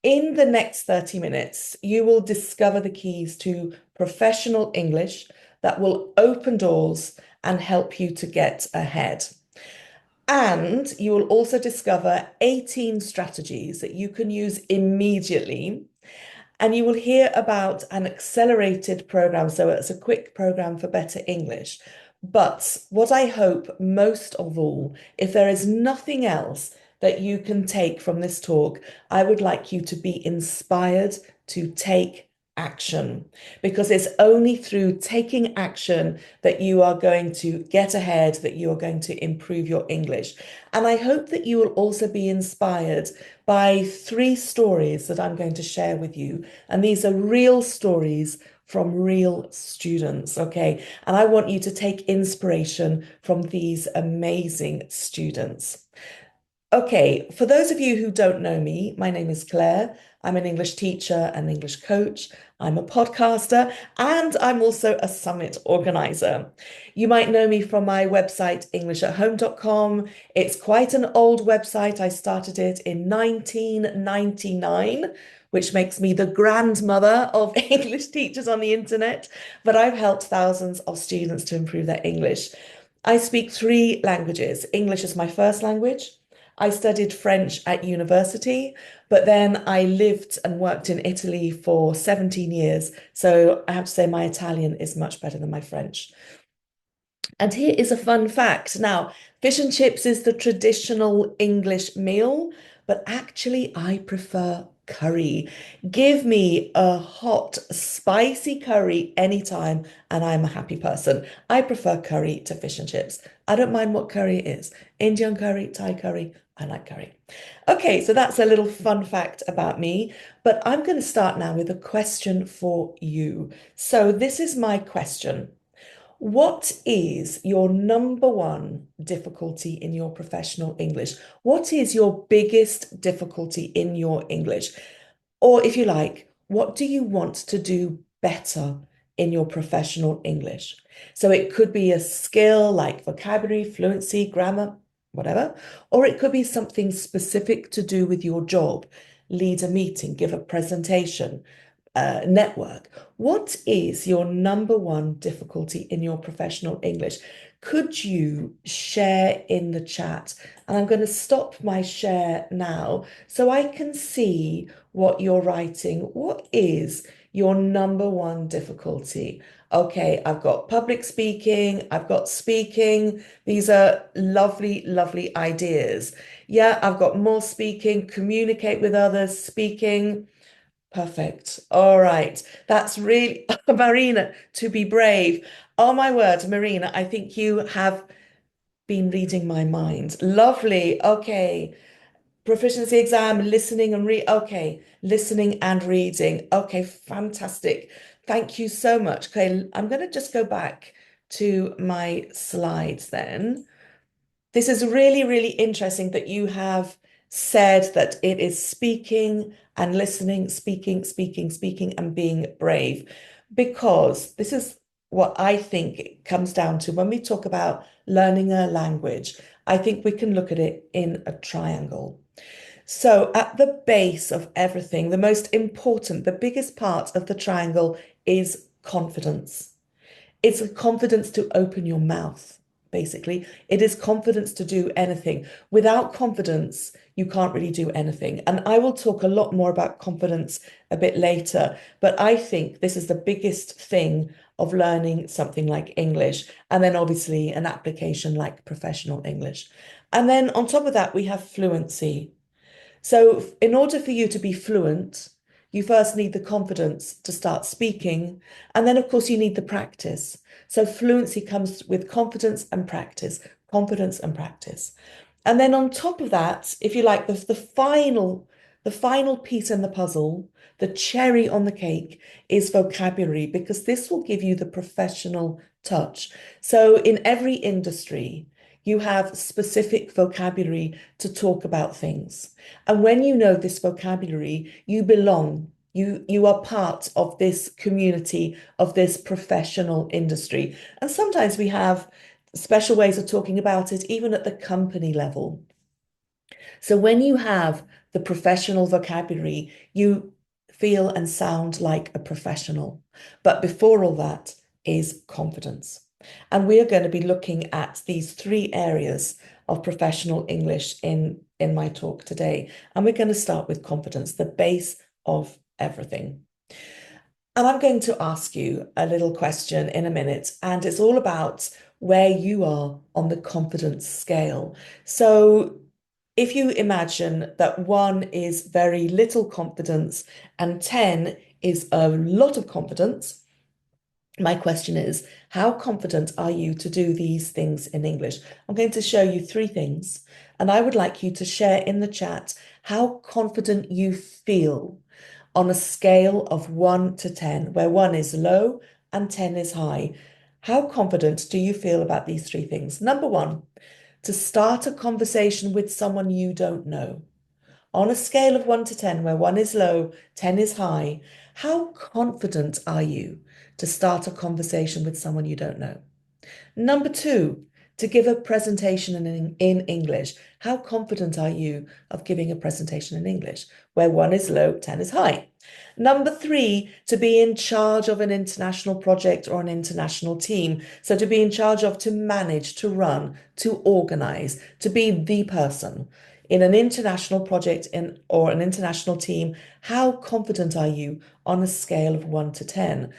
In the next 30 minutes, you will discover the keys to professional English that will open doors and help you to get ahead. And you will also discover 18 strategies that you can use immediately. And you will hear about an accelerated program. So it's a quick program for better English. But what I hope most of all, if there is nothing else that you can take from this talk, I would like you to be inspired to take action, because it's only through taking action that you are going to get ahead, that you are going to improve your English. And I hope that you will also be inspired by three stories that I'm going to share with you. And these are real stories from real students, okay? And I want you to take inspiration from these amazing students. Okay, for those of you who don't know me, my name is Claire. I'm an English teacher and English coach. I'm a podcaster, and I'm also a summit organizer. You might know me from my website, english-at-home.com. It's quite an old website. I started it in 1999, which makes me the grandmother of English teachers on the internet, but I've helped thousands of students to improve their English. I speak three languages. English is my first language. I studied French at university, but then I lived and worked in Italy for 17 years. So I have to say my Italian is much better than my French. And here is a fun fact. Now, fish and chips is the traditional English meal, but actually I prefer curry. Give me a hot, spicy curry anytime, and I'm a happy person. I prefer curry to fish and chips. I don't mind what curry it is. Indian curry, Thai curry, I like curry. Okay, so that's a little fun fact about me, but I'm going to start now with a question for you. So this is my question. What is your number one difficulty in your professional English? What is your biggest difficulty in your English? Or if you like, what do you want to do better in your professional English? So it could be a skill like vocabulary, fluency, grammar, whatever, or it could be something specific to do with your job, lead a meeting, give a presentation, network. What is your number one difficulty in your professional English? Could you share in the chat? And I'm going to stop my share now so I can see what you're writing. What is your number one difficulty? Okay, I've got public speaking, I've got speaking. These are lovely, lovely ideas. Yeah, I've got more speaking, communicate with others, speaking. Perfect. All right. That's really, Marina, to be brave. Oh my word, Marina, I think you have been reading my mind. Lovely. Okay. Proficiency exam, listening and okay, listening and reading. Okay, fantastic. Thank you so much. Okay, I'm going to just go back to my slides then. This is really, really interesting that you have said that it is speaking and listening, speaking, speaking, speaking, and being brave, because this is what I think it comes down to when we talk about learning a language. I think we can look at it in a triangle. So, at the base of everything, the most important, the biggest part of the triangle is confidence. It's a confidence to open your mouth, basically. It is confidence to do anything. Without confidence, you can't really do anything. And I will talk a lot more about confidence a bit later, but I think this is the biggest thing of learning something like English. And then obviously an application like professional English. And then on top of that, we have fluency. So, in order for you to be fluent, you first need the confidence to start speaking. And then, of course, you need the practice. So, fluency comes with confidence and practice, confidence and practice. And then, on top of that, if you like, the final piece in the puzzle, the cherry on the cake is vocabulary, because this will give you the professional touch. So, in every industry, you have specific vocabulary to talk about things. And when you know this vocabulary, you belong. You are part of this community, of this professional industry. And sometimes we have special ways of talking about it, even at the company level. So when you have the professional vocabulary, you feel and sound like a professional. But before all that is confidence. And we are going to be looking at these three areas of professional English in my talk today. And we're going to start with confidence, the base of everything. And I'm going to ask you a little question in a minute, and it's all about where you are on the confidence scale. So if you imagine that one is very little confidence and 10 is a lot of confidence, my question is, how confident are you to do these things in English? I'm going to show you three things, and I would like you to share in the chat how confident you feel on a scale of 1 to 10, where 1 is low and 10 is high. How confident do you feel about these three things? Number one, to start a conversation with someone you don't know. On a scale of 1 to 10, where 1 is low, 10 is high, how confident are you to start a conversation with someone you don't know? Number two, to give a presentation in English. How confident are you of giving a presentation in English, where 1 is low, 10 is high? Number three, to be in charge of an international project or an international team. So to be in charge of, to manage, to run, to organize, to be the person in an international project or an international team. How confident are you on a scale of 1 to 10?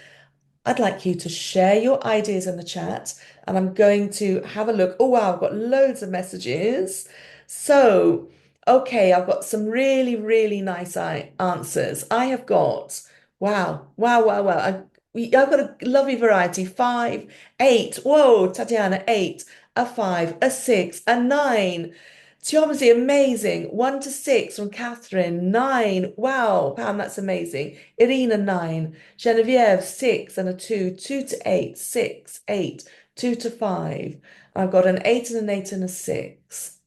I'd like you to share your ideas in the chat, and I'm going to have a look. Oh, wow, I've got loads of messages. So, okay, I've got some really, really nice answers. I have got, wow, wow, wow, wow. I've got a lovely variety. 5, 8. Whoa, Tatiana, 8, a 5, a 6, a 9. Geometry, amazing. 1 to 6 from Catherine. 9. Wow, Pam, that's amazing. Irina, 9. Genevieve, 6 and a 2. 2 to 8. 6, 8. 2 to 5. I've got an 8 and an 8 and a 6.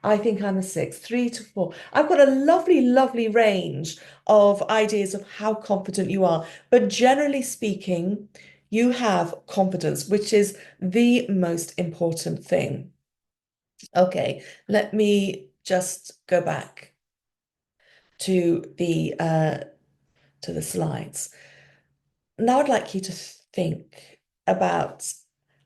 I think I'm a 6. 3 to 4. I've got a lovely, lovely range of ideas of how confident you are. But generally speaking, you have confidence, which is the most important thing. Okay, let me just go back to the slides. Now I'd like you to think about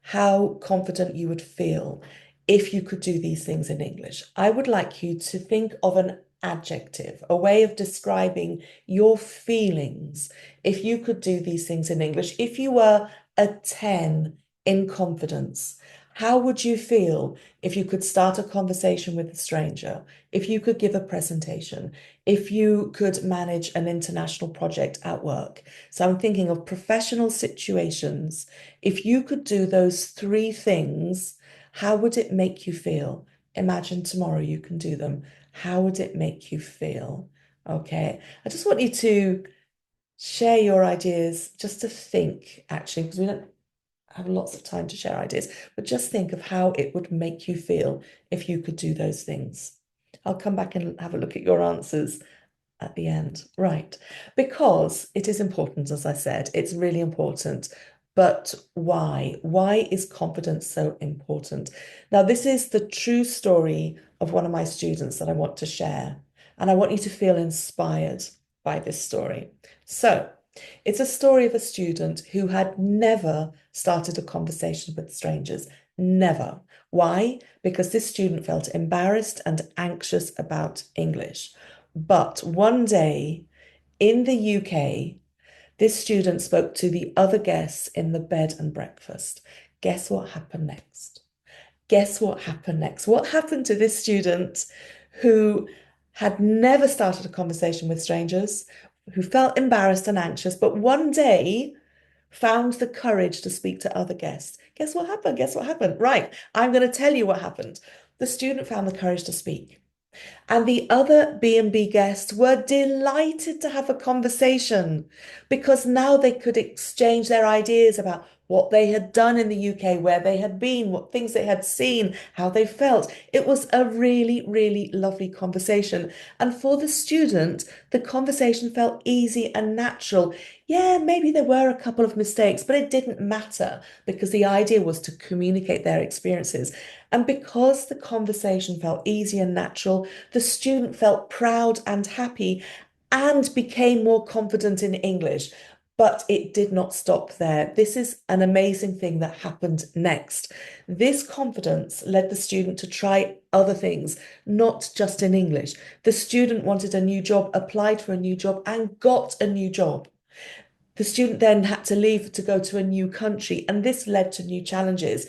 how confident you would feel if you could do these things in English. I would like you to think of an adjective, a way of describing your feelings if you could do these things in English. If you were a 10 in confidence, how would you feel if you could start a conversation with a stranger, if you could give a presentation, if you could manage an international project at work? So I'm thinking of professional situations. If you could do those three things, how would it make you feel? Imagine tomorrow you can do them. How would it make you feel? Okay, I just want you to share your ideas, just to think, actually, because we don't have lots of time to share ideas, but just think of how it would make you feel if you could do those things. I'll come back and have a look at your answers at the end. Right. Because it is important, as I said, it's really important. But why? Why is confidence so important? Now, this is the true story of one of my students that I want to share. And I want you to feel inspired by this story. So, it's a story of a student who had never started a conversation with strangers. Never. Why? Because this student felt embarrassed and anxious about English. But one day in the UK, this student spoke to the other guests in the bed and breakfast. Guess what happened next? Guess what happened next? What happened to this student who had never started a conversation with strangers, who felt embarrassed and anxious, but one day found the courage to speak to other guests? Guess what happened? Guess what happened? Right, I'm going to tell you what happened. The student found the courage to speak. And the other B&B guests were delighted to have a conversation because now they could exchange their ideas about what they had done in the UK, where they had been, what things they had seen, how they felt. It was a really, really lovely conversation. And for the student, the conversation felt easy and natural. Yeah, maybe there were a couple of mistakes, but it didn't matter because the idea was to communicate their experiences. And because the conversation felt easy and natural, the student felt proud and happy and became more confident in English. But it did not stop there. This is an amazing thing that happened next. This confidence led the student to try other things, not just in English. The student wanted a new job, applied for a new job, and got a new job. The student then had to leave to go to a new country, and this led to new challenges.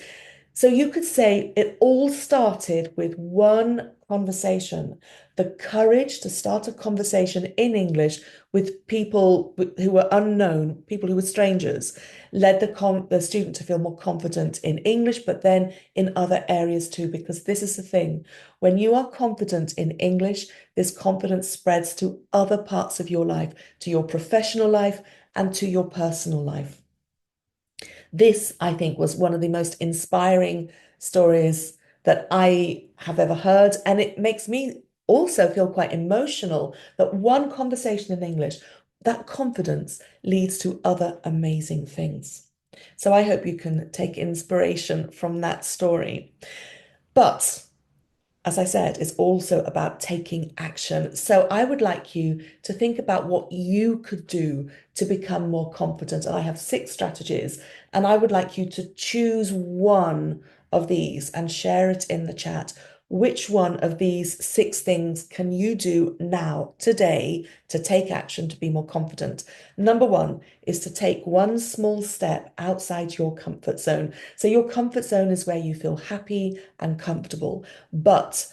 So you could say it all started with one conversation, the courage to start a conversation in English with people who were unknown, people who were strangers, led the student to feel more confident in English, but then in other areas too, because this is the thing. When you are confident in English, this confidence spreads to other parts of your life, to your professional life, and to your personal life. This, I think, was one of the most inspiring stories that I have ever heard. And it makes me also feel quite emotional that one conversation in English, that confidence leads to other amazing things. So I hope you can take inspiration from that story. But as I said, is also about taking action. So I would like you to think about what you could do to become more confident. And I have 6 strategies, and I would like you to choose one of these and share it in the chat. Which one of these 6 things can you do now, today, to take action to be more confident? Number 1 is to take one small step outside your comfort zone. So your comfort zone is where you feel happy and comfortable. But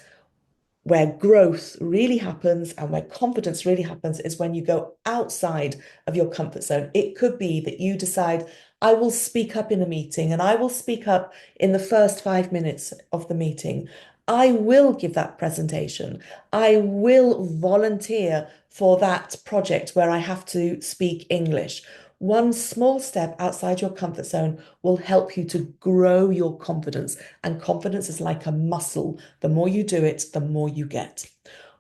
where growth really happens and where confidence really happens is when you go outside of your comfort zone. It could be that you decide, I will speak up in a meeting and I will speak up in the first 5 minutes of the meeting. I will give that presentation. I will volunteer for that project where I have to speak English. One small step outside your comfort zone will help you to grow your confidence. And confidence is like a muscle. The more you do it, the more you get.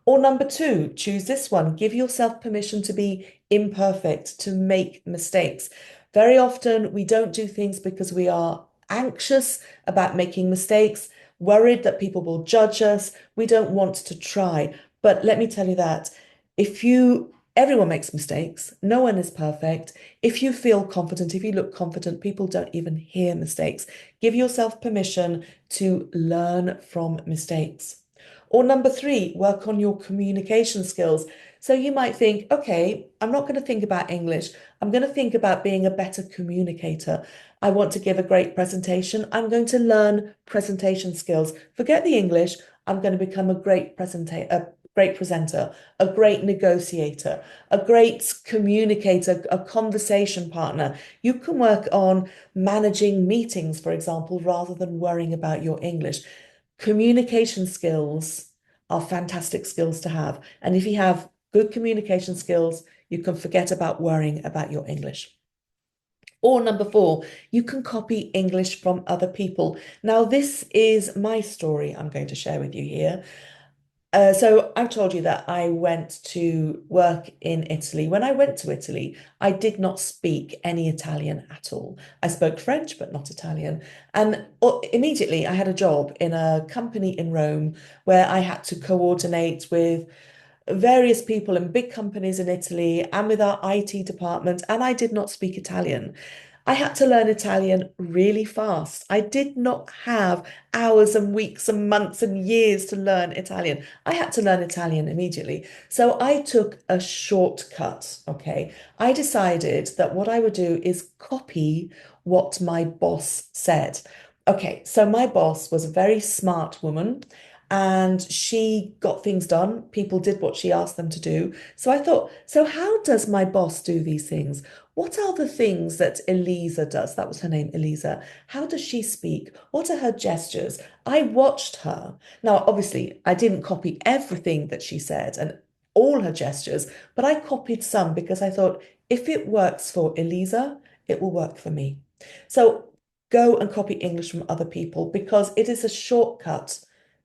Or number 2, choose this one. Give yourself permission to be imperfect, to make mistakes. Very often we don't do things because we are anxious about making mistakes, worried that people will judge us. We don't want to try. But let me tell you that everyone makes mistakes. No one is perfect. If you feel confident, if you look confident, people don't even hear mistakes. Give yourself permission to learn from mistakes. Or number 3, work on your communication skills. So you might think, okay, I'm not going to think about English. I'm going to think about being a better communicator. I want to give a great presentation. I'm going to learn presentation skills. Forget the English. I'm going to become a great presenter, a great negotiator, a great communicator, a conversation partner. You can work on managing meetings, for example, rather than worrying about your English. Communication skills are fantastic skills to have. And if you have good communication skills, you can forget about worrying about your English. Or number 4, you can copy English from other people. Now, this is my story I'm going to share with you here. So I've told you that I went to work in Italy. When I went to Italy, I did not speak any Italian at all. I spoke French, but not Italian. And immediately I had a job in a company in Rome where I had to coordinate with various people in big companies in Italy and with our IT department, and I did not speak Italian. I had to learn Italian really fast. I did not have hours and weeks and months and years to learn Italian. I had to learn Italian immediately. So I took a shortcut, okay? I decided that what I would do is copy what my boss said. Okay, so my boss was a very smart woman and she got things done. People did what she asked them to do. So I thought, so how does my boss do these things? What are the things that Elisa does? That was her name, Elisa. How does she speak? What are her gestures? I watched her. Now, obviously, I didn't copy everything that she said and all her gestures, but I copied some because I thought if it works for Elisa, it will work for me. So go and copy English from other people because it is a shortcut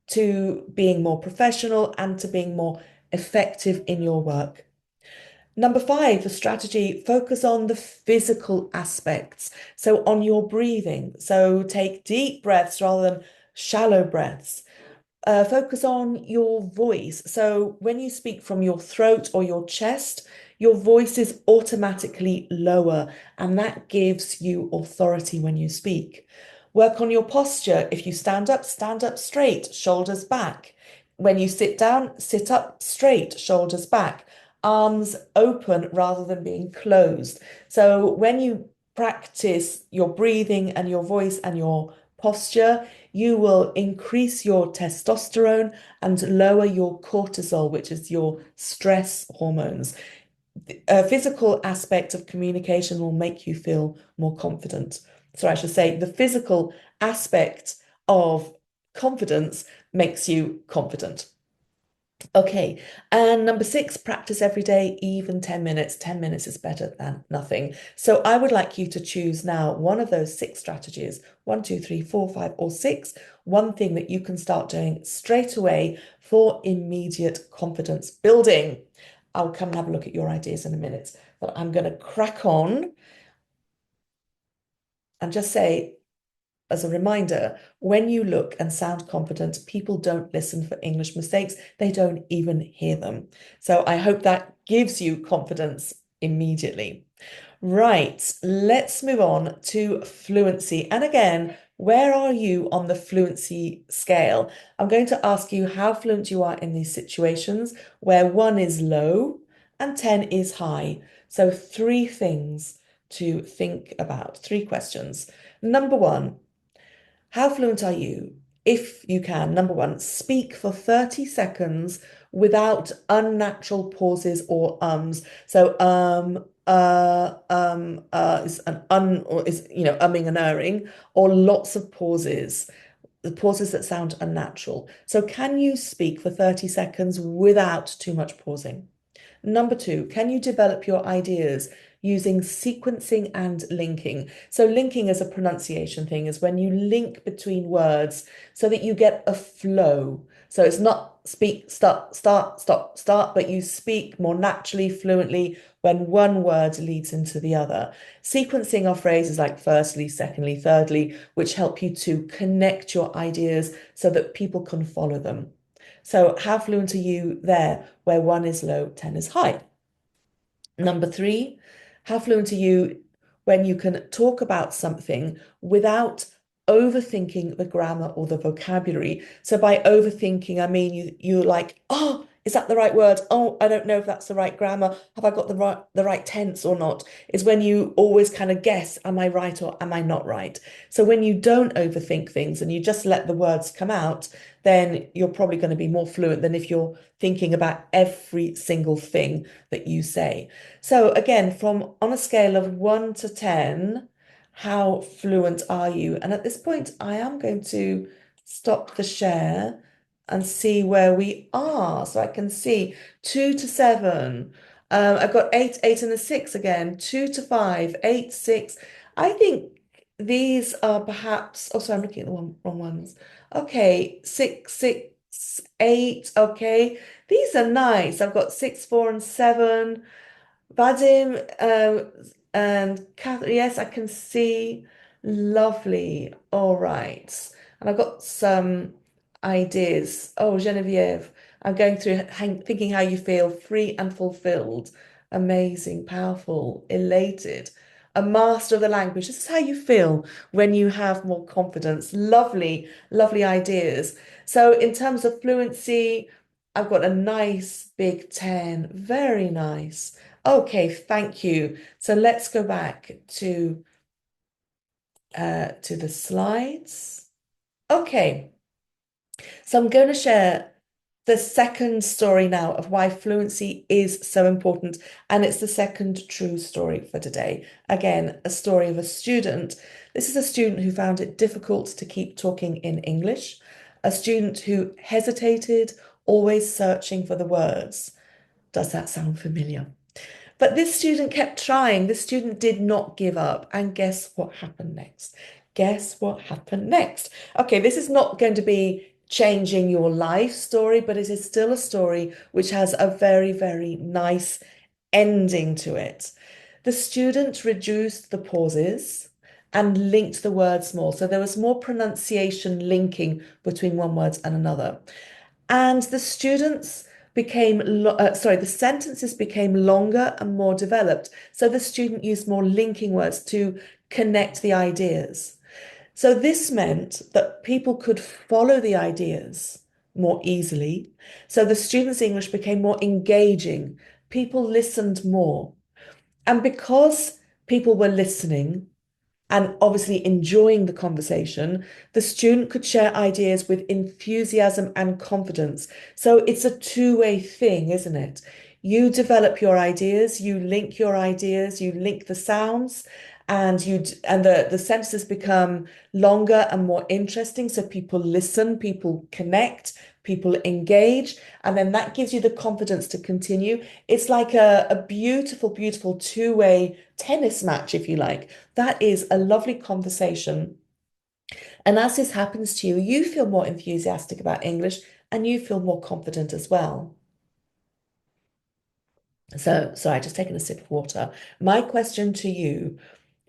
to being more professional and to being more effective in your work. Number five, the strategy, focus on the physical aspects. So on your breathing. So take deep breaths rather than shallow breaths. Focus on your voice. So when you speak from your throat or your chest, your voice is automatically lower, and that gives you authority when you speak. Work on your posture. If you stand up straight, shoulders back. When you sit up straight, shoulders back, arms open rather than being closed. So when you practice your breathing and your voice and your posture, you will increase your testosterone and lower your cortisol, which is your stress hormones. A physical aspect of communication will make you feel more confident. So I should say the physical aspect of confidence makes you confident. Okay, and number six, practice every day, even 10 minutes. 10 minutes is better than nothing. So I would like you to choose now one of those six strategies, one, two, three, four, five, or six, one thing that you can start doing straight away for immediate confidence building. I'll come and have a look at your ideas in a minute, but I'm going to crack on and just say, as a reminder, when you look and sound confident, people don't listen for English mistakes. They don't even hear them. So I hope that gives you confidence immediately. Right, let's move on to fluency. And again, where are you on the fluency scale? I'm going to ask you how fluent you are in these situations where one is low and 10 is high. So three things to think about, three questions. Number one, how fluent are you? If you can, number one, speak for 30 seconds without unnatural pauses or ums. So is an or is umming and erring, or lots of pauses, the pauses that sound unnatural. So can you speak for 30 seconds without too much pausing? Number two, can you develop your ideas using sequencing and linking? So linking is a pronunciation thing, is when you link between words so that you get a flow. So it's not speak, start, start, stop, start, but you speak more naturally, fluently when one word leads into the other. Sequencing are phrases like firstly, secondly, thirdly, which help you to connect your ideas so that people can follow them. So how fluent are you there where one is low, 10 is high? Number three, how fluent are you when you can talk about something without overthinking the grammar or the vocabulary? So by overthinking, I mean you're like, oh, is that the right word? Oh, I don't know if that's the right grammar. Have I got the right tense or not? Is when you always kind of guess, am I right or am I not right? So when you don't overthink things and you just let the words come out, then you're probably going to be more fluent than if you're thinking about every single thing that you say. So again, from on a scale of 1 to 10, how fluent are you? And at this point, I am going to stop the share and see where we are. So I can see 2 to 7. I've got 8, 8 and a 6 again, 2 to 5, 8, 6. I think these are perhaps, oh, sorry, I'm looking at the wrong ones. Okay, 6, 6, 8. Okay, these are nice. I've got 6, 4, and 7. Vadim and Catherine, yes, I can see. Lovely. All right. And I've got some ideas. Oh, Genevieve, I'm going through thinking how you feel free and fulfilled, amazing, powerful, elated, a master of the language. This is how you feel when you have more confidence. Lovely, lovely ideas. So, in terms of fluency, I've got a nice big 10. Very nice. Okay, thank you. So let's go back to the slides. Okay, so I'm going to share the second story now of why fluency is so important, and it's the second true story for today. Again, a story of a student. This is a student who found it difficult to keep talking in English, a student who hesitated, always searching for the words. Does that sound familiar? But this student kept trying. This student did not give up. And guess what happened next? Guess what happened next? Okay, this is not going to be changing your life story, but it is still a story which has a very, very nice ending to it. The student reduced the pauses and linked the words more. So there was more pronunciation linking between one word and another. And the students became, the sentences became longer and more developed. So the student used more linking words to connect the ideas. So this meant that people could follow the ideas more easily. So the students' English became more engaging. People listened more. And because people were listening, and obviously enjoying the conversation, the student could share ideas with enthusiasm and confidence. So it's a two-way thing, isn't it? You develop your ideas, you link the sounds, and the sentences become longer and more interesting. So people listen, people connect, people engage, and then that gives you the confidence to continue. It's like a beautiful, beautiful two-way tennis match, if you like. That is a lovely conversation. And as this happens to you, you feel more enthusiastic about English and you feel more confident as well. So, sorry, just taking a sip of water. My question to you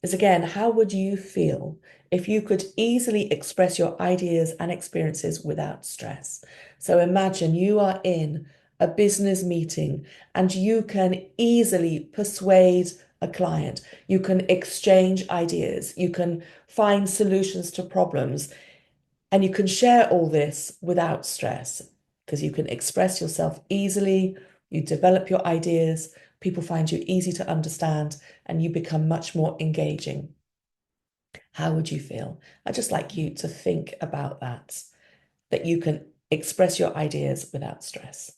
is again, how would you feel if you could easily express your ideas and experiences without stress? So imagine you are in a business meeting and you can easily persuade a client. You can exchange ideas. You can find solutions to problems. And you can share all this without stress because you can express yourself easily. You develop your ideas. People find you easy to understand and you become much more engaging. How would you feel? I'd just like you to think about that you can express your ideas without stress.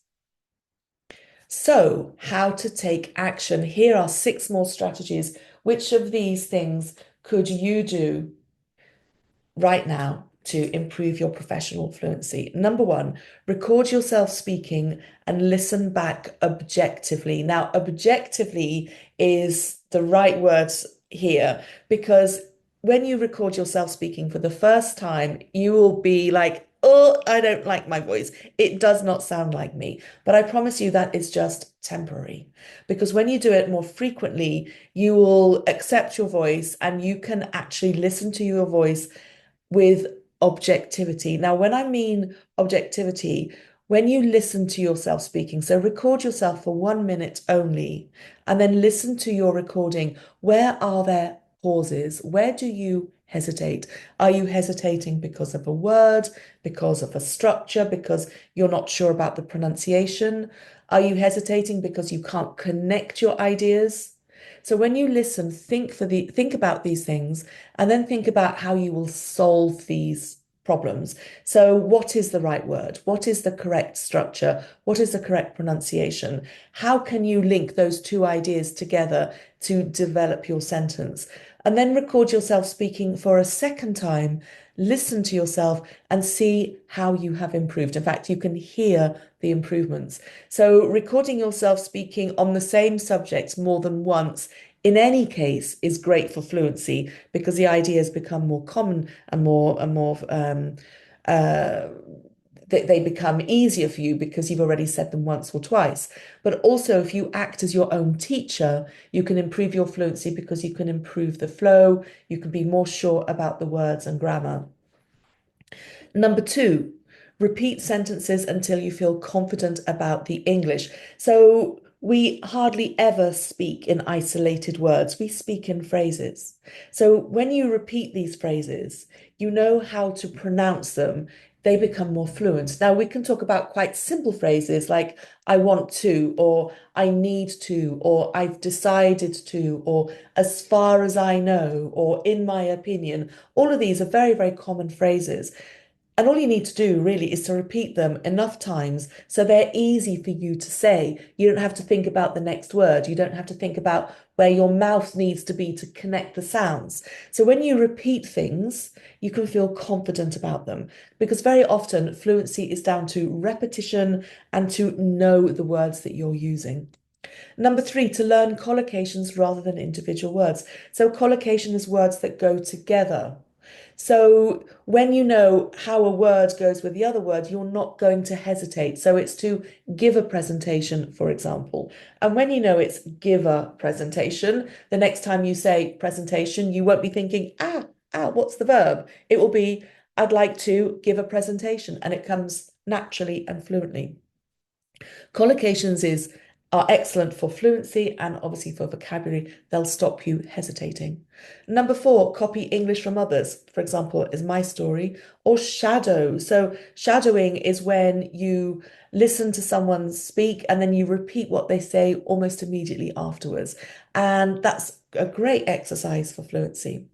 So, how to take action? Here are 6 more strategies. Which of these things could you do right now to improve your professional fluency? Number 1, record yourself speaking and listen back objectively. Now, objectively is the right words here because when you record yourself speaking for the first time, you will be like, oh, I don't like my voice. It does not sound like me. But I promise you that is just temporary because when you do it more frequently, you will accept your voice and you can actually listen to your voice with objectivity. Now, when I mean objectivity, when you listen to yourself speaking, so record yourself for 1 minute only, and then listen to your recording. Where are there pauses? Where do you hesitate? Are you hesitating because of a word, because of a structure, because you're not sure about the pronunciation? Are you hesitating because you can't connect your ideas? So when you listen, think about these things and then think about how you will solve these problems. So what is the right word? What is the correct structure? What is the correct pronunciation? How can you link those two ideas together to develop your sentence? And then record yourself speaking for a second time. Listen to yourself and see how you have improved. In fact, you can hear the improvements. So recording yourself speaking on the same subject more than once in any case is great for fluency because the ideas become more common and more uh, they become easier for you because you've already said them once or twice. But also, if you act as your own teacher, you can improve your fluency because you can improve the flow, you can be more sure about the words and grammar. Number 2, repeat sentences until you feel confident about the English. So we hardly ever speak in isolated words. We speak in phrases. So when you repeat these phrases, you know how to pronounce them. They become more fluent. Now we can talk about quite simple phrases like I want to, or I need to, or I've decided to, or as far as I know, or in my opinion. All of these are very, very common phrases. And all you need to do really is to repeat them enough times so they're easy for you to say. You don't have to think about the next word. You don't have to think about where your mouth needs to be to connect the sounds. So when you repeat things, you can feel confident about them because very often fluency is down to repetition and to know the words that you're using. Number three, to learn collocations rather than individual words. So collocation is words that go together. So when you know how a word goes with the other word, you're not going to hesitate. So it's to give a presentation, for example. And when you know it's give a presentation, the next time you say presentation, you won't be thinking, what's the verb? It will be, I'd like to give a presentation. And it comes naturally and fluently. Collocations are excellent for fluency and obviously for vocabulary. They'll stop you hesitating. Number four, copy English from others. For example, is my story, or shadow. So shadowing is when you listen to someone speak and then you repeat what they say almost immediately afterwards. And that's a great exercise for fluency.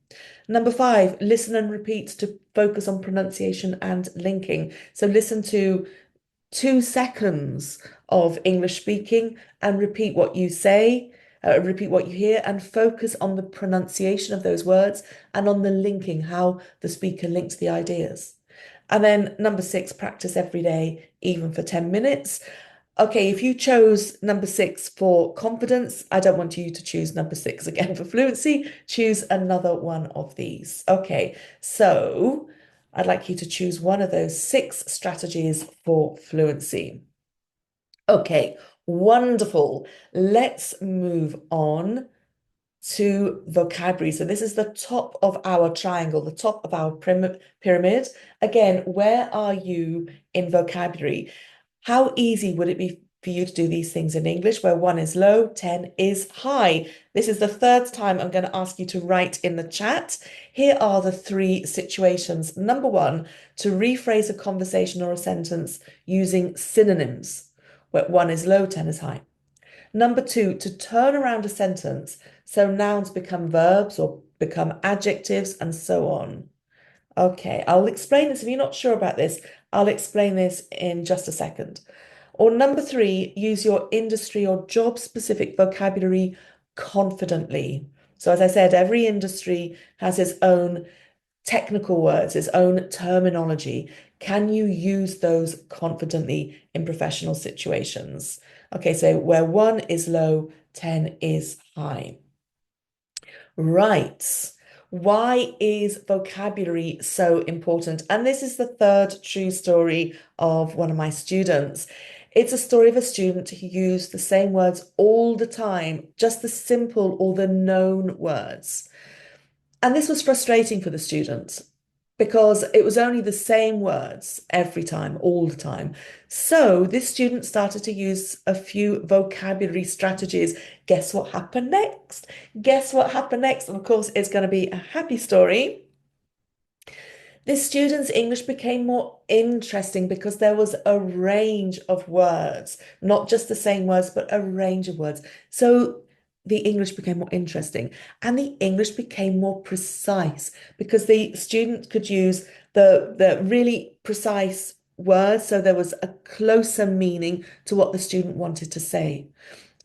Number five, listen and repeat to focus on pronunciation and linking. So listen to 2 seconds of English speaking and repeat what you say, repeat what you hear, and focus on the pronunciation of those words and on the linking, how the speaker links the ideas. And then number six, practice every day, even for 10 minutes. Okay, if you chose number six for confidence, I don't want you to choose number six again for fluency. Choose another one of these. Okay, so I'd like you to choose one of those 6 strategies for fluency. Okay, wonderful. Let's move on to vocabulary. So this is the top of our triangle, the top of our pyramid. Again, where are you in vocabulary? How easy would it be for you to do these things in English, where 1 is low, 10 is high? This is the third time I'm going to ask you to write in the chat. Here are the 3 situations. Number 1, to rephrase a conversation or a sentence using synonyms, where 1 is low, 10 is high. Number 2, to turn around a sentence so nouns become verbs or become adjectives and so on. Okay, I'll explain this. If you're not sure about this, I'll explain this in just a second. Or number 3, use your industry or job specific vocabulary confidently. So as I said, every industry has its own technical words, its own terminology. Can you use those confidently in professional situations? Okay, so where 1 is low, 10 is high. Right. Why is vocabulary so important? And this is the third true story of one of my students. It's a story of a student who used the same words all the time, just the simple or the known words. And this was frustrating for the student because it was only the same words every time, all the time. So this student started to use a few vocabulary strategies. Guess what happened next? Guess what happened next? And of course, it's going to be a happy story. This student's English became more interesting because there was a range of words, not just the same words, but a range of words. So the English became more interesting and the English became more precise because the student could use the really precise words. So there was a closer meaning to what the student wanted to say.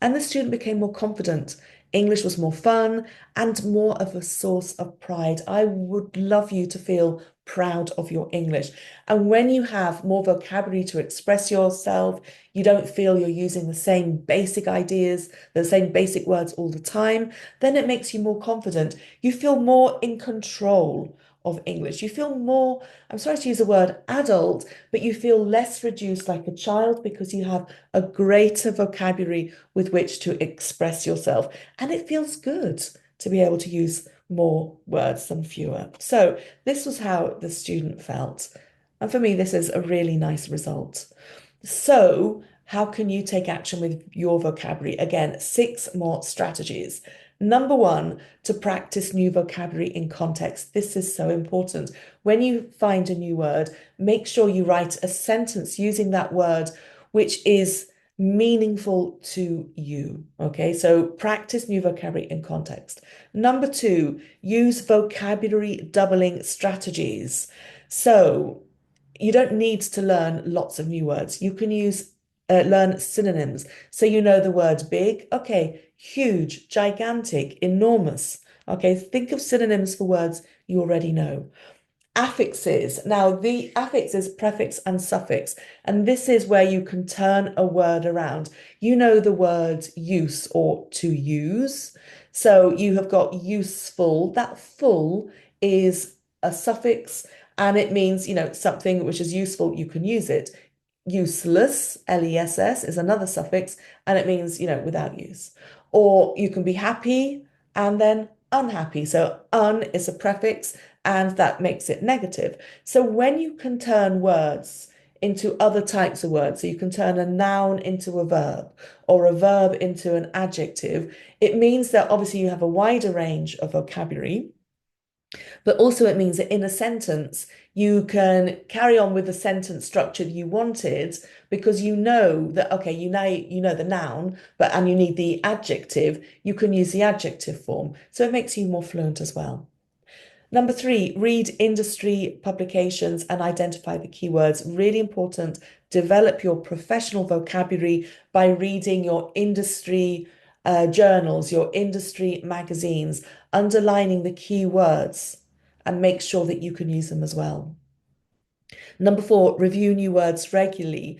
And the student became more confident. English was more fun and more of a source of pride. I would love you to feel proud of your English. And when you have more vocabulary to express yourself, you don't feel you're using the same basic ideas, the same basic words all the time, then it makes you more confident. You feel more in control of English. You feel more, I'm sorry to use the word adult, but you feel less reduced like a child because you have a greater vocabulary with which to express yourself. And it feels good to be able to use more words than fewer. So this was how the student felt. And for me, this is a really nice result. So how can you take action with your vocabulary? Again, 6 more strategies. Number 1, to practice new vocabulary in context. This is so important. When you find a new word, make sure you write a sentence using that word, which is meaningful to you. Okay, so practice new vocabulary in context. Number 2, use vocabulary doubling strategies. So you don't need to learn lots of new words. You can learn synonyms. So you know the word big. Okay, huge, gigantic, enormous. Okay, think of synonyms for words you already know. Affixes. Now, the affix is prefix and suffix, and this is where you can turn a word around. You know the word use or to use. So you have got useful. That full is a suffix, and it means, something which is useful, you can use it. Useless, less, is another suffix, and it means, without use. Or you can be happy and then unhappy. So un is a prefix and that makes it negative. So when you can turn words into other types of words, so you can turn a noun into a verb or a verb into an adjective, it means that obviously you have a wider range of vocabulary, but also it means that in a sentence, you can carry on with the sentence structure that you wanted because you know that, okay, you know the noun, and you need the adjective, you can use the adjective form. So it makes you more fluent as well. Number three, read industry publications and identify the keywords. Really important. Develop your professional vocabulary by reading your industry journals, your industry magazines, underlining the keywords, and make sure that you can use them as well. Number four, review new words regularly.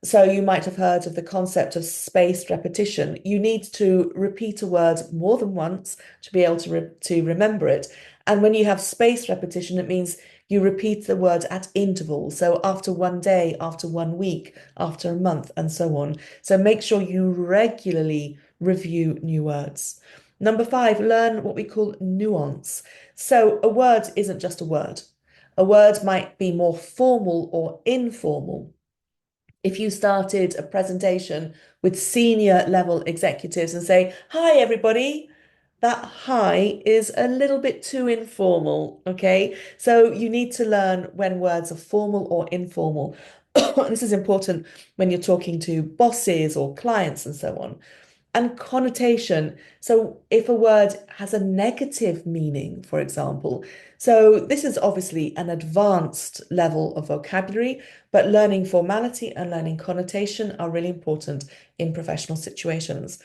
So you might have heard of the concept of spaced repetition. You need to repeat a word more than once to be able to remember it. And when you have spaced repetition, it means you repeat the word at intervals. So after one day, after 1 week, after a month, and so on. So make sure you regularly review new words. Number five, learn what we call nuance. So a word isn't just a word. A word might be more formal or informal. If you started a presentation with senior level executives and say, "Hi, everybody," that hi is a little bit too informal, okay? So you need to learn when words are formal or informal. This is important when you're talking to bosses or clients and so on. And connotation. So if a word has a negative meaning, for example, so this is obviously an advanced level of vocabulary, but learning formality and learning connotation are really important in professional situations.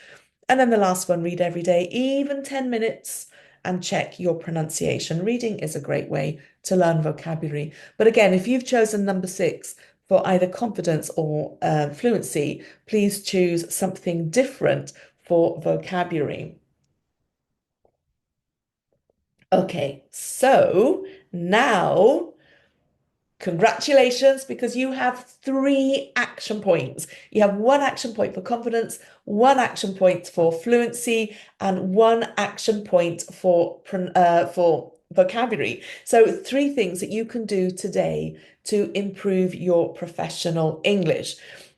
And then the last one, read every day, even 10 minutes, and check your pronunciation. Reading is a great way to learn vocabulary. But again, if you've chosen number six for either confidence or fluency, please choose something different for vocabulary. Okay, so now congratulations, because you have three action points. You have one action point for confidence, one action point for fluency, and one action point for vocabulary. So three things that you can do today to improve your professional English.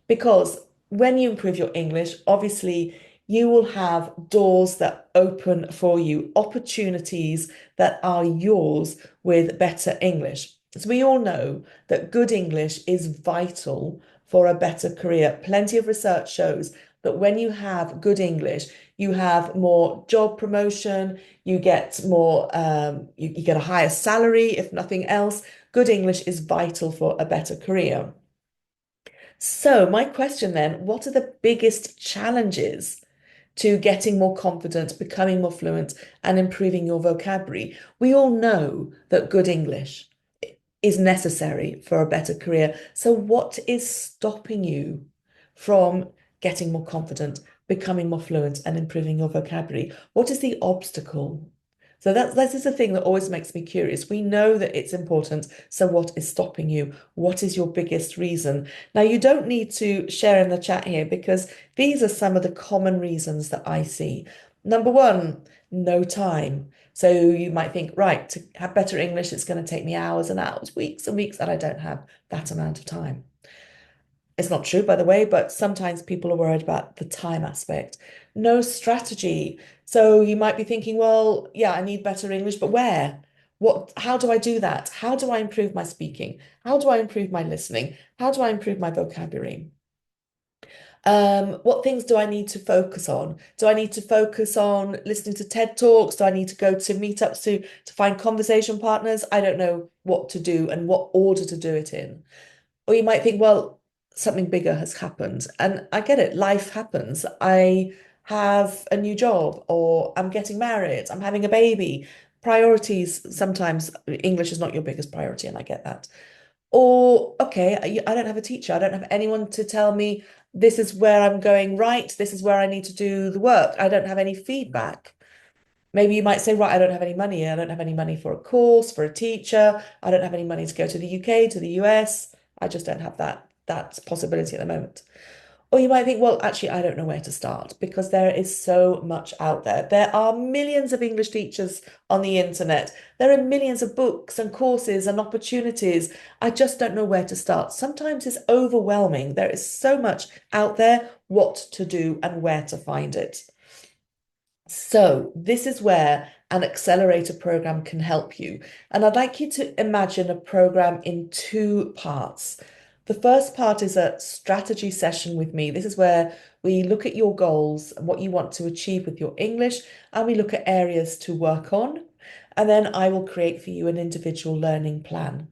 Because when you improve your English, obviously you will have doors that open for you, opportunities that are yours with better English. So we all know that good English is vital for a better career. Plenty of research shows that when you have good English, you have more job promotion, you get more, you get a higher salary, if nothing else. Good English is vital for a better career. So my question then, what are the biggest challenges to getting more confident, becoming more fluent, and improving your vocabulary? We all know that good English is necessary for a better career. So, what is stopping you from getting more confident, becoming more fluent, and improving your vocabulary? What is the obstacle? So that is the thing that always makes me curious. We know that it's important. So what is stopping you? What is your biggest reason? Now, you don't need to share in the chat here because these are some of the common reasons that I see. Number one, no time. So you might think, right, to have better English, it's going to take me hours and hours, weeks and weeks, and I don't have that amount of time. It's not true, by the way, but sometimes people are worried about the time aspect. No strategy. So you might be thinking, well, yeah, I need better English, but where? How do I do that? How do I improve my speaking? How do I improve my listening? How do I improve my vocabulary? What things do I need to focus on? Do I need to focus on listening to TED Talks? Do I need to go to meetups to find conversation partners? I don't know what to do and what order to do it in. Or you might think, well, something bigger has happened. And I get it, life happens. I have a new job, or I'm getting married, I'm having a baby. priorities, sometimes English is not your biggest priority, and I get that. Or, okay, I don't have a teacher. I don't have anyone to tell me this is where I'm going right. This is where I need to do the work. I don't have any feedback. Maybe you might say, right, I don't have any money. I don't have any money for a course, for a teacher. I don't have any money to go to the UK, to the US. I just don't have that possibility at the moment. Or you might think, well, actually, I don't know where to start because there is so much out there. There are millions of English teachers on the internet. There are millions of books and courses and opportunities. I just don't know where to start. Sometimes it's overwhelming. There is so much out there, what to do and where to find it. So this is where an accelerator program can help you. And I'd like you to imagine a program in two parts. The first part is a strategy session with me. This is where we look at your goals and what you want to achieve with your English, and we look at areas to work on. And then I will create for you an individual learning plan.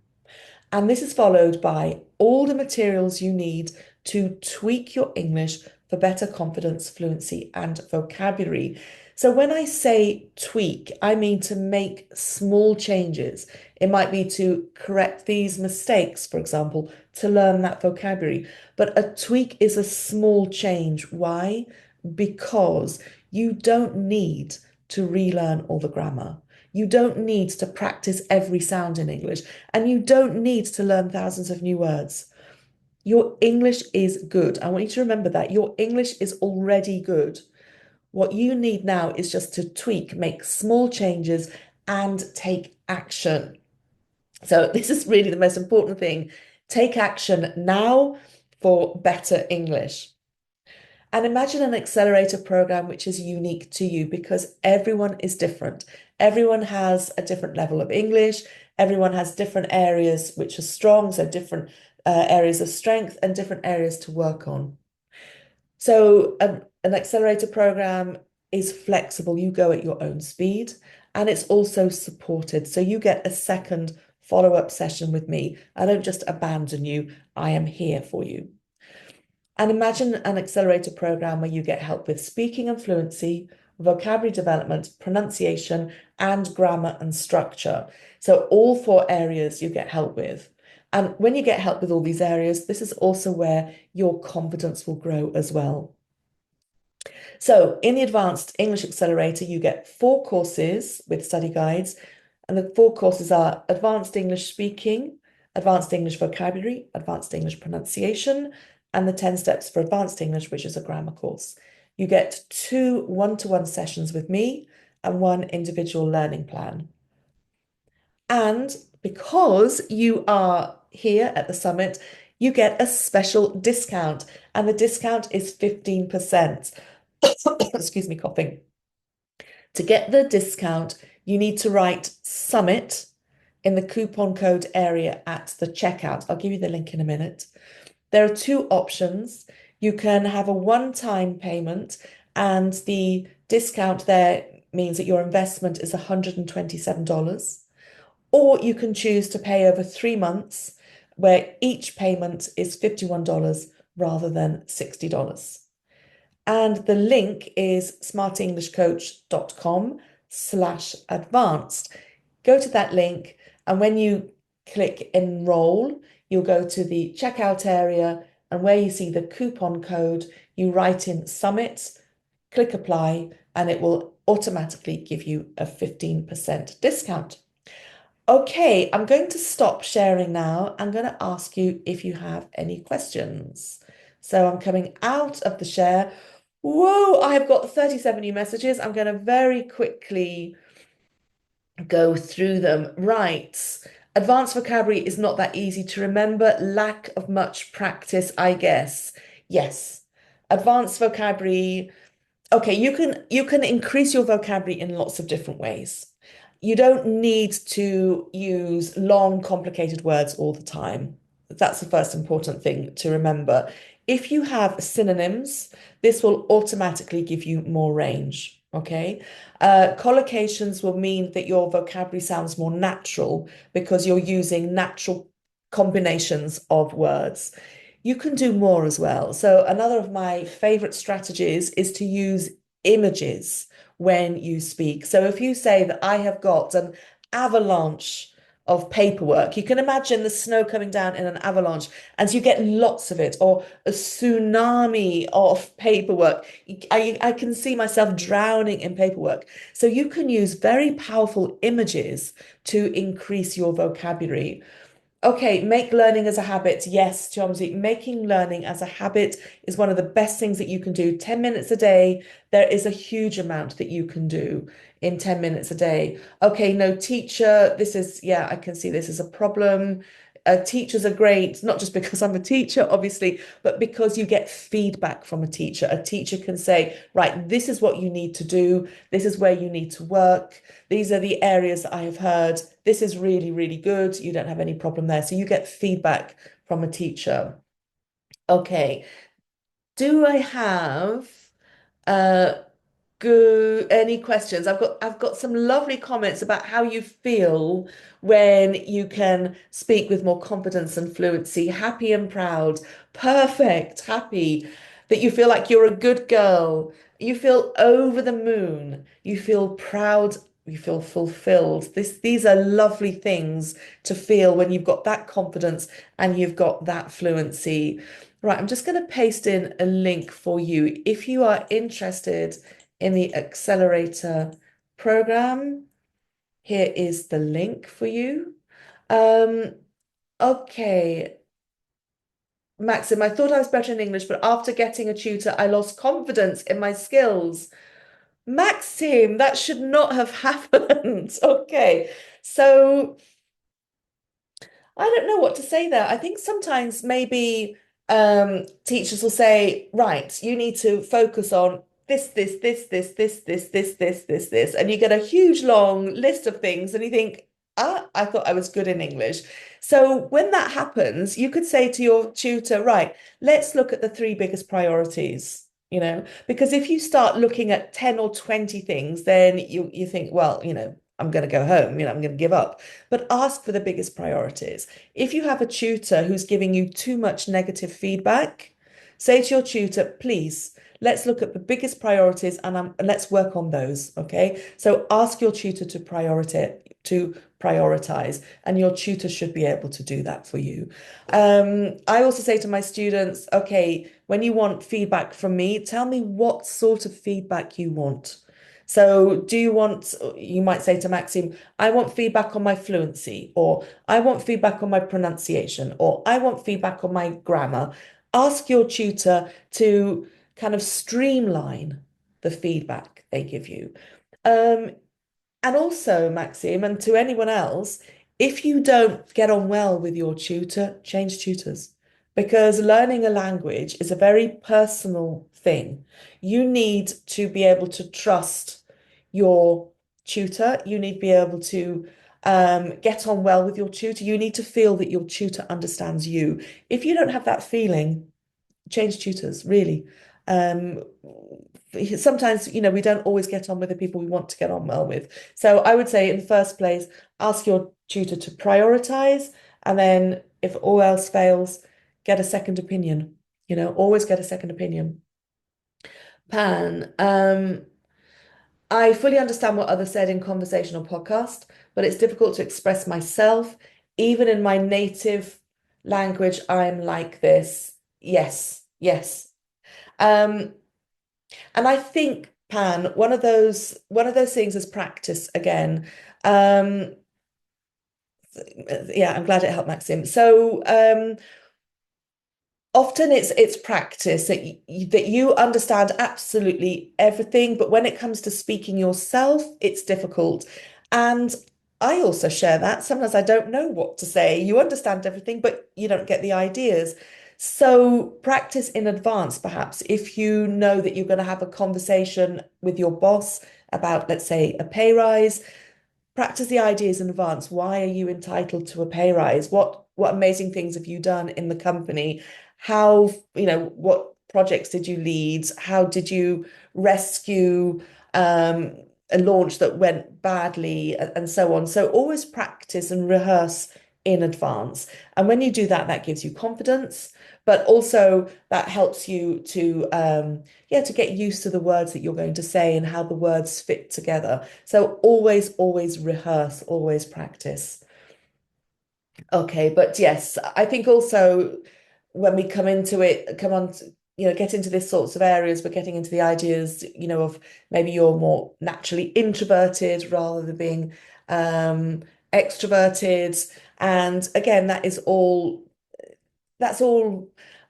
And this is followed by all the materials you need to tweak your English for better confidence, fluency, and vocabulary. So when I say tweak, I mean to make small changes. It might be to correct these mistakes, for example, to learn that vocabulary. But a tweak is a small change. Why? Because you don't need to relearn all the grammar. You don't need to practice every sound in English, and you don't need to learn thousands of new words. Your English is good. I want you to remember that. Your English is already good. What you need now is just to tweak, make small changes, and take action. So this is really the most important thing. Take action now for better English. And imagine an accelerator program which is unique to you because everyone is different. Everyone has a different level of English. Everyone has different areas which are strong, so different areas of strength and different areas to work on. So an accelerator program is flexible. You go at your own speed, and it's also supported. So you get a second follow-up session with me. I don't just abandon you. I am here for you. And imagine an accelerator program where you get help with speaking and fluency, vocabulary development, pronunciation, and grammar and structure. So all four areas you get help with. And when you get help with all these areas, this is also where your confidence will grow as well. So in the Advanced English Accelerator, you get 4 courses with study guides. And the 4 courses are Advanced English Speaking, Advanced English Vocabulary, Advanced English Pronunciation, and the 10 Steps for Advanced English, which is a grammar course. You get 2 one-to-one sessions with me and 1 individual learning plan. And because you are here at the summit, you get a special discount, and the discount is 15%. Excuse me, coughing. To get the discount, you need to write Summit in the coupon code area at the checkout. I'll give you the link in a minute. There are 2 options. You can have a one-time payment, and the discount there means that your investment is $127. Or you can choose to pay over 3 months, where each payment is $51 rather than $60. And the link is smartenglishcoach.com/advanced. Go to that link, and when you click enroll, you'll go to the checkout area, and where you see the coupon code, you write in Summit, click apply, and it will automatically give you a 15% discount. Okay, I'm going to stop sharing now. I'm going to ask you if you have any questions. So I'm coming out of the share. Whoa, I have got 37 new messages. I'm going to very quickly go through them. Right. Advanced vocabulary is not that easy to remember. Lack of much practice, I guess. Yes. Advanced vocabulary. Okay, you can increase your vocabulary in lots of different ways. You don't need to use long, complicated words all the time. That's the first important thing to remember. If you have synonyms, this will automatically give you more range, okay? Collocations will mean that your vocabulary sounds more natural because you're using natural combinations of words. You can do more as well. So another of my favorite strategies is to use images when you speak. So if you say that I have got an avalanche of paperwork, you can imagine the snow coming down in an avalanche, and so you get lots of it, or a tsunami of paperwork. I can see myself drowning in paperwork. So you can use very powerful images to increase your vocabulary. Okay, make learning as a habit. Yes, Chomsy, making learning as a habit is one of the best things that you can do. 10 minutes a day, there is a huge amount that you can do in 10 minutes a day. Okay, no teacher, this is, yeah, I can see this as a problem. Teachers are great, not just because I'm a teacher, obviously, but because you get feedback from a teacher. A teacher can say, right, this is what you need to do. This is where you need to work. These are the areas that I have heard. This is really, really good. You don't have any problem there. So you get feedback from a teacher. Okay. Do I have uh good any questions? I've got some lovely comments about how you feel when you can speak with more confidence and fluency. Happy and proud. Perfect. Happy that you feel like you're a good girl. You feel over the moon. You feel proud. You feel fulfilled. These are lovely things to feel when you've got that confidence and you've got that fluency. Right, I'm just going to paste in a link for you if you are interested in the accelerator program. Here is the link for you. Um, okay, Maxim, I thought I was better in English, but after getting a tutor, I lost confidence in my skills. Maxim, that should not have happened. Okay, so I don't know what to say there. I think sometimes maybe teachers will say, right, you need to focus on this, and you get a huge long list of things, and you think, ah, I thought I was good in English. So when that happens, you could say to your tutor, right, let's look at the three biggest priorities. Because if you start looking at 10 or 20 things, then you think, well, I'm going to go home, I'm going to give up. But ask for the biggest priorities. If you have a tutor who's giving you too much negative feedback, say to your tutor, please, let's look at the biggest priorities and let's work on those. Okay. So ask your tutor to prioritize, and your tutor should be able to do that for you. I also say to my students, okay, when you want feedback from me, tell me what sort of feedback you want. So you might say to Maxim, I want feedback on my fluency, or I want feedback on my pronunciation, or I want feedback on my grammar. Ask your tutor to kind of streamline the feedback they give you. Um, and also, Maxim, and to anyone else, if you don't get on well with your tutor, change tutors. Because learning a language is a very personal thing. You need to be able to trust your tutor. You need to be able to get on well with your tutor. You need to feel that your tutor understands you. If you don't have that feeling, change tutors, really. Um, Sometimes, we don't always get on with the people we want to get on well with. So I would say, in the first place, ask your tutor to prioritize, and then if all else fails, get a second opinion. Always get a second opinion. Pan, I fully understand what others said in conversation or podcast, but it's difficult to express myself. Even in my native language, I'm like this. Yes, yes. Um, and I think, Pan, one of those things is practice again. Um, yeah, I'm glad it helped, Maxim. So often it's practice that you understand absolutely everything, but when it comes to speaking yourself, it's difficult. And I also share that. Sometimes I don't know what to say. You understand everything, but you don't get the ideas. So practice in advance, perhaps, if you know that you're going to have a conversation with your boss about, let's say, a pay rise. Practice the ideas in advance. Why are you entitled to a pay rise? What amazing things have you done in the company? How, what projects did you lead? How did you rescue a launch that went badly, and so on? So always practice and rehearse in advance. And when you do that, that gives you confidence. but also that helps you to yeah, to get used to the words that you're going to say and how the words fit together. So always rehearse, always practice. Okay, but yes, I think also when we come into it, come on, get into these sorts of areas, we're getting into the ideas, of maybe you're more naturally introverted rather than being um, extroverted. And again, that's all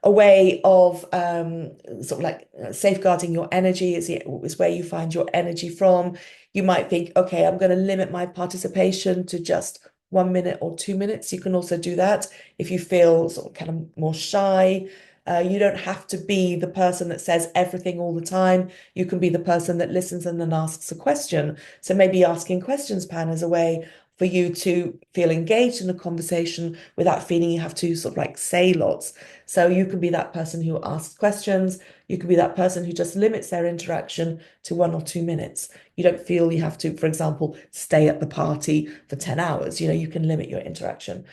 a way of sort of like safeguarding your energy is where you find your energy from. You might think, okay, I'm going to limit my participation to just 1 minute or 2 minutes. You can also do that if you feel sort of kind of more shy. You don't have to be the person that says everything all the time. You can be the person that listens and then asks a question. So maybe asking questions, Pan, is a way for you to feel engaged in a conversation without feeling you have to sort of like say lots. So you can be that person who asks questions. You can be that person who just limits their interaction to 1 or 2 minutes. You don't feel you have to, for example, stay at the party for 10 hours. You can limit your interaction.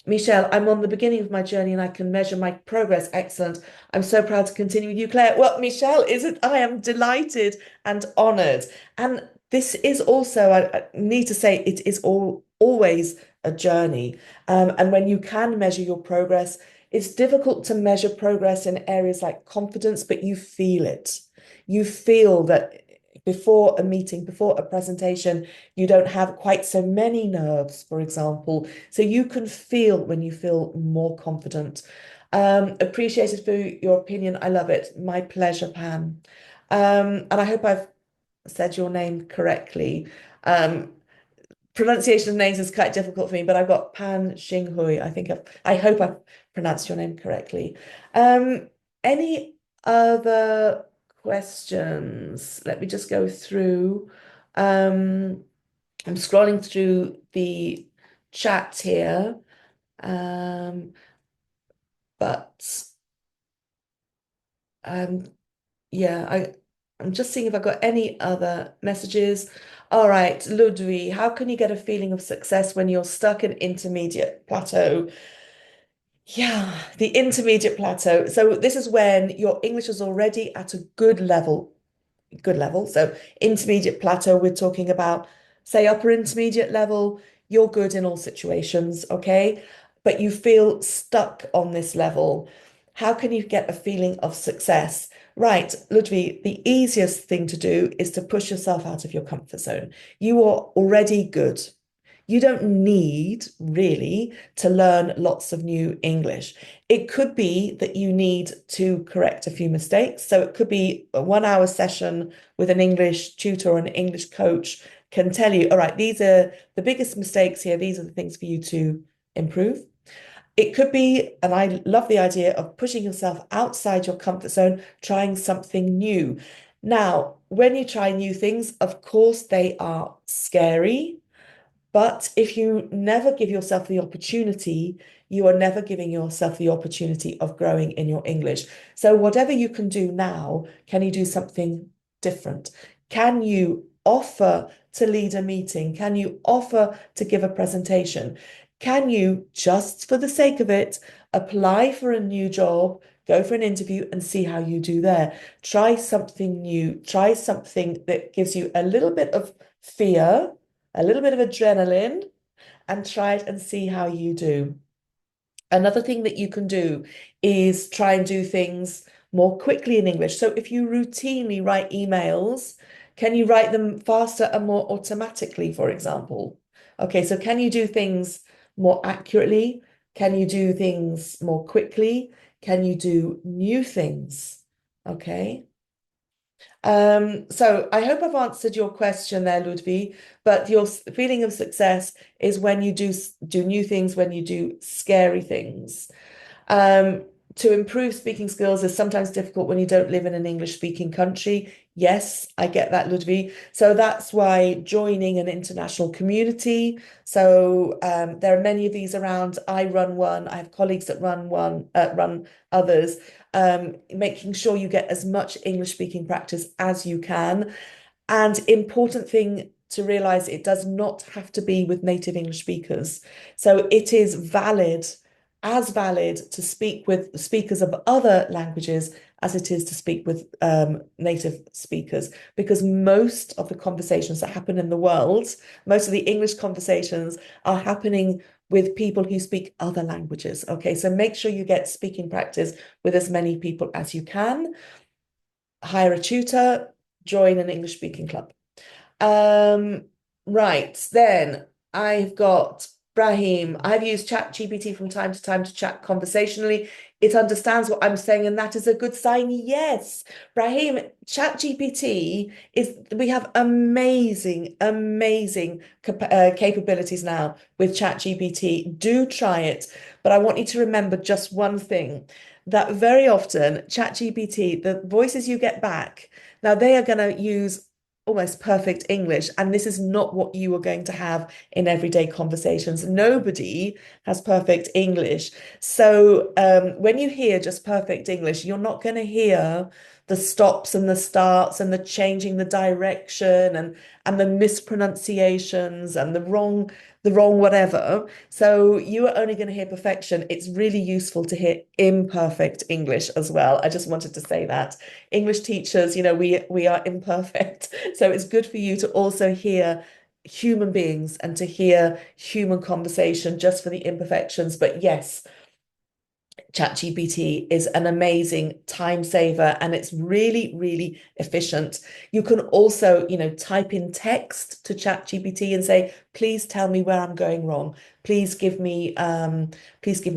Michelle, I'm on the beginning of my journey and I can measure my progress. Excellent. I'm so proud to continue with you, Claire. Well, Michelle, isn't I am delighted and honored. And this is also, I need to say, it is always a journey. And when you can measure your progress, it's difficult to measure progress in areas like confidence, but you feel it. You feel that before a meeting, before a presentation, you don't have quite so many nerves, for example. So you can feel when you feel more confident. Appreciated for your opinion. I love it. My pleasure, Pam. And I hope I've said your name correctly. Um, Pronunciation of names is quite difficult for me, but I've got Pan Xinghui. I hope I've pronounced your name correctly. Any other questions? Let me just go through. Um, I'm scrolling through the chat here. Um, but um, yeah, I'm just seeing if I've got any other messages. All right, Ludwig, how can you get a feeling of success when you're stuck in intermediate plateau? Yeah, the intermediate plateau. So this is when your English is already at a good level. Good level. So intermediate plateau, we're talking about, say, upper intermediate level, you're good in all situations, okay? But you feel stuck on this level. How can you get a feeling of success? Right, Ludwig, the easiest thing to do is to push yourself out of your comfort zone. You are already good. You don't need really to learn lots of new English. It could be that you need to correct a few mistakes. So it could be a 1 hour session with an English tutor or an English coach can tell you, all right, these are the biggest mistakes here. These are the things for you to improve. It could be, and I love the idea of pushing yourself outside your comfort zone, trying something new. Now, when you try new things, of course, they are scary. But if you never give yourself the opportunity, you are never giving yourself the opportunity of growing in your English. So, whatever you can do now, can you do something different? Can you offer to lead a meeting? Can you offer to give a presentation? Can you, just for the sake of it, apply for a new job, go for an interview and see how you do there? Try something new, try something that gives you a little bit of fear, a little bit of adrenaline, and try it and see how you do. Another thing that you can do is try and do things more quickly in English. So if you routinely write emails, can you write them faster and more automatically, for example? Okay, so can you do things more accurately? Can you do things more quickly? Can you do new things? Okay. So I hope I've answered your question there, Ludwig, but your feeling of success is when you do new things, when you do scary things. Um, to improve speaking skills is sometimes difficult when you don't live in an English speaking country. Yes, I get that, Ludwig. So that's why joining an international community. So there are many of these around. I run one. I have colleagues that run others. Making sure you get as much English speaking practice as you can. And important thing to realize, it does not have to be with native English speakers. So it is valid as valid to speak with speakers of other languages as it is to speak with native speakers, because most of the conversations that happen in the world, most of the English conversations are happening with people who speak other languages. Okay, so make sure you get speaking practice with as many people as you can. Hire a tutor, join an English speaking club. Um, right, then I've got Brahim. I've used ChatGPT from time to time to chat conversationally. It understands what I'm saying, and that is a good sign. Yes, Brahim, ChatGPT is, we have amazing capabilities now with ChatGPT. Do try it, but I want you to remember just one thing, that very often ChatGPT, the voices you get back, now they are going to use almost perfect English. And this is not what you are going to have in everyday conversations. Nobody has perfect English. So when you hear just perfect English, you're not going to hear the stops and the starts and the changing the direction and the mispronunciations and the wrong whatever. So you are only going to hear perfection. It's really useful to hear imperfect English as well. I just wanted to say that. English teachers, we are imperfect. So it's good for you to also hear human beings and to hear human conversation just for the imperfections. But yes, ChatGPT is an amazing time saver and it's really efficient. You can also, type in text to ChatGPT and say, please tell me where I'm going wrong. Please give me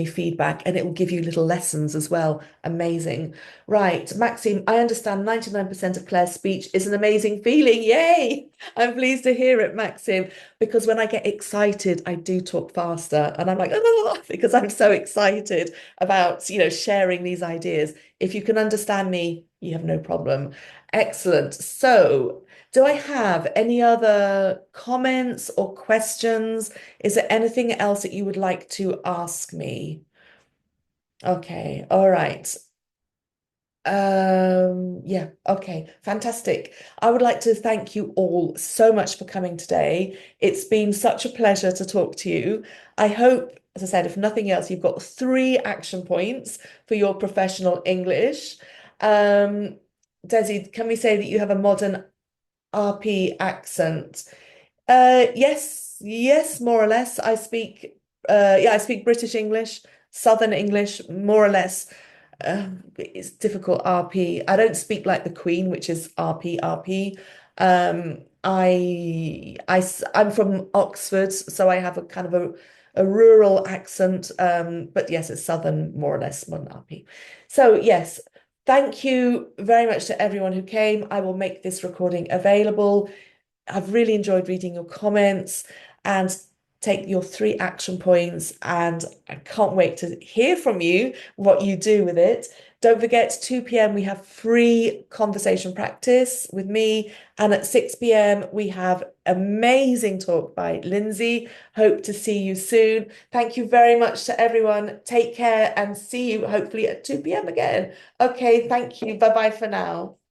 feedback, and it will give you little lessons as well. Amazing. Right, Maxime, I understand 99% of Claire's speech is an amazing feeling. Yay! I'm pleased to hear it, Maxime, because when I get excited, I do talk faster and I'm like, oh, because I'm so excited about, sharing these ideas. If you can understand me, you have no problem. Excellent. So, do I have any other comments or questions? Is there anything else that you would like to ask me? Okay, all right. Yeah, okay, fantastic. I would like to thank you all so much for coming today. It's been such a pleasure to talk to you. I hope, as I said, if nothing else, you've got 3 action points for your professional English. Um, Desi, can we say that you have a modern RP accent? Yes, more or less. I speak British English, Southern English, more or less. It's difficult RP. I don't speak like the Queen, which is RP. I'm from Oxford, so I have a kind of a rural accent. But yes, it's Southern, more or less, modern RP. So yes, thank you very much to everyone who came. I will make this recording available. I've really enjoyed reading your comments and take your 3 action points. And I can't wait to hear from you what you do with it. Don't forget, 2 p.m. we have free conversation practice with me. And at 6 p.m. we have amazing talk by Lindsay. Hope to see you soon. Thank you very much to everyone. Take care and see you hopefully at 2 p.m. again. Okay, thank you. Bye bye for now.